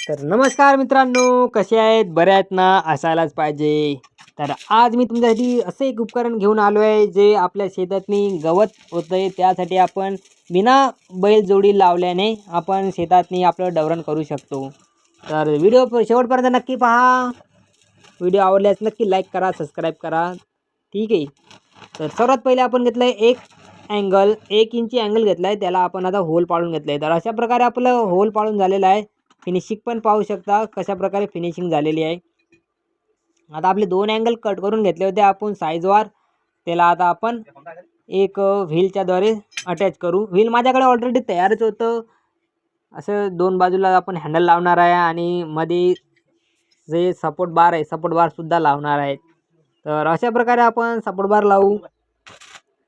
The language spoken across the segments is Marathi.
तर नमस्कार मित्रांनो, कसे आहेत? बरे आहेत ना? असायलाच पाहिजे. तर आज मी तुमच्यासाठी असं एक उपकरण घेऊन आलो आहे, जे आपल्या शेतातनी गवत होतंय त्यासाठी आपण बिना बैलजोडी लावल्याने आपण शेतातनी आपलं डवरण करू शकतो. तर व्हिडिओ शेवटपर्यंत नक्की पहा. व्हिडिओ आवडल्यास नक्की लाईक करा, सबस्क्राईब करा. ठीक आहे. तर सर्वात पहिले आपण घेतलं आहे 1 इंची अँगल घेतला आहे. त्याला आपण आता होल पाडून घेतलं आहे. तर अशा प्रकारे आपलं होल पाडून झालेलं आहे. फिनिशिंग पण पाहू शकता कशाप्रकारे फिनिशिंग झालेली आहे. आता आपले 2 अँगल कट करून घेतले होते आपण साईजवार. त्याला आता आपण एक व्हीलच्याद्वारे अटॅच करू. व्हील माझ्याकडे ऑलरेडी तयारच होतं. असं 2 बाजूला आपण हँडल लावणार आहे आणि मध्ये जे सपोर्ट बार आहे, सपोर्ट बारसुद्धा लावणार आहे. तर अशा प्रकारे आपण सपोर्ट बार लावू.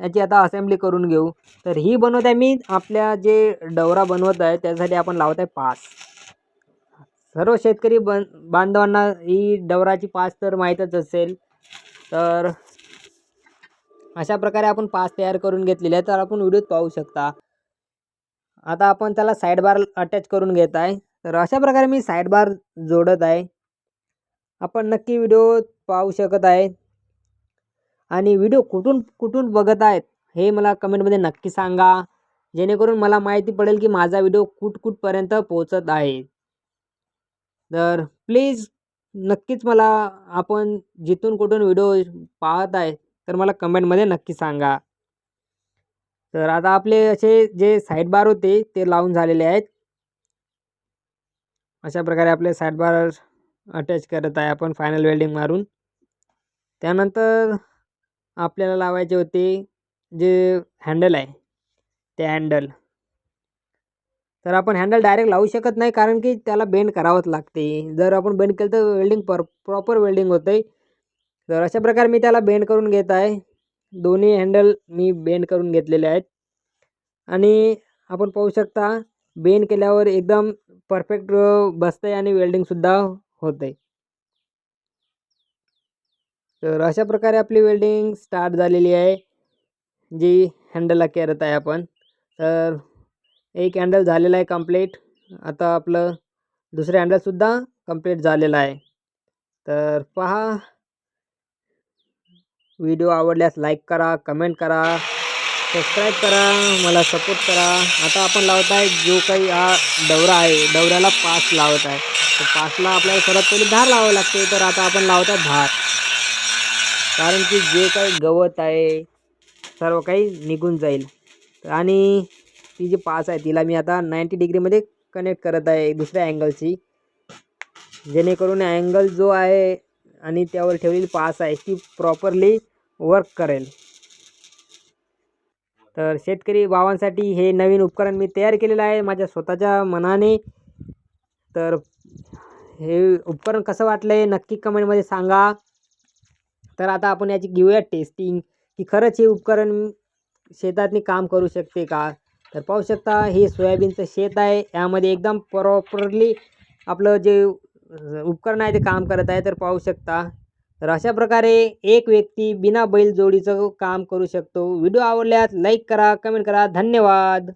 याची आता असेंब्ली करून घेऊ. तर ही बनवत आहे मी आपल्या जे डवरा बनवत आहे त्यासाठी आपण लावत आहे पास. सर्व शेतकरी बांधवांना ही डवराची पास तर माहीतच असेल. तर अशा प्रकारे आपण पास तयार करून घेतलेले आहे. तर आपण व्हिडिओत पाहू शकता. आता आपण त्याला साईड बार अटॅच करून घेत आहे. तर अशा प्रकारे मी साईड बार जोडत आहे. आपण नक्की व्हिडिओ पाहू शकत आहे. आणि व्हिडिओ कुठून कुठून बघत आहेत हे मला कमेंटमध्ये नक्की सांगा, जेणेकरून मला माहिती पडेल की माझा व्हिडिओ कुठपर्यंत पोहोचत आहे. तर प्लीज नक्कीच मला आपण जिथून कुठून व्हिडिओ पाहत आहे तर मला कमेंटमध्ये नक्की सांगा. तर आता आपले असे जे साईड बार होते ते लावून झालेले आहेत. अशा प्रकारे आपले साईड बार अटॅच करत आहे आपण फायनल वेल्डिंग मारून. त्यानंतर आपल्याला लावायचे होते जे हँडल आहे ते हँडल. तर आपण हँडल डायरेक्ट लावू शकत नाही, कारण की त्याला बेंड करावंच लागते. जर आपण बेंड केलं तर वेल्डिंग प्रॉपर वेल्डिंग होते. तर अशा प्रकारे मी त्याला बेंड करून घेत आहे. दोन्ही हँडल मी बेंड करून घेतलेले आहेत. आणि आपण पाहू शकता बेंड केल्यावर एकदम परफेक्ट बसतंय आणि वेल्डिंगसुद्धा होते. तर अशा प्रकारे आपली वेल्डिंग स्टार्ट झालेली आहे, जी हँडलला करत आहे आपण. तर एक हँडल झालेला आहे कंप्लीट. आता आपलं दुसरं हँडलसुद्धा कंप्लीट झालेलं आहे. तर पहा, व्हिडिओ आवडल्यास लाईक करा, कमेंट करा, सबस्क्राईब करा, मला सपोर्ट करा. आता आपण लावत आहे जो काही हा डवरा आहे, डवऱ्याला पास लावत आहे. तर पासला आपल्याला सर्वात पहिले धार लावावं लागते. तर आता आपण लावत आहे धार, कारण की जे काही गवत आहे सर्व काही निघून जाईल. आणि ती जी पास आहे तिला मी आता 90 डिग्रीमध्ये कनेक्ट करत आहे दुसऱ्या अँगलची, जेणेकरून अँगल जो आहे आणि त्यावर ठेवलेली पास आहे ती प्रॉपरली वर्क करेल. तर शेतकरी भावांसाठी हे नवीन उपकरण मी तयार केलेलं आहे माझ्या स्वतःच्या मनाने. तर हे उपकरण कसं वाटलं आहे नक्की कमेंटमध्ये सांगा. तर आता आपण याची घेऊया टेस्टिंग, की खरंच हे उपकरण शेतातनी काम करू शकते का. तर पाहू शकता हे सोयाबीनचं शेत आहे. यामध्ये एकदम प्रॉपरली आपलं जे उपकरण आहे ते काम करत आहे. तर पाहू शकता. तर अशा प्रकारे एक व्यक्ती बिना बैलजोडीचं काम करू शकतो. व्हिडिओ आवडल्यास लाईक करा, कमेंट करा. धन्यवाद.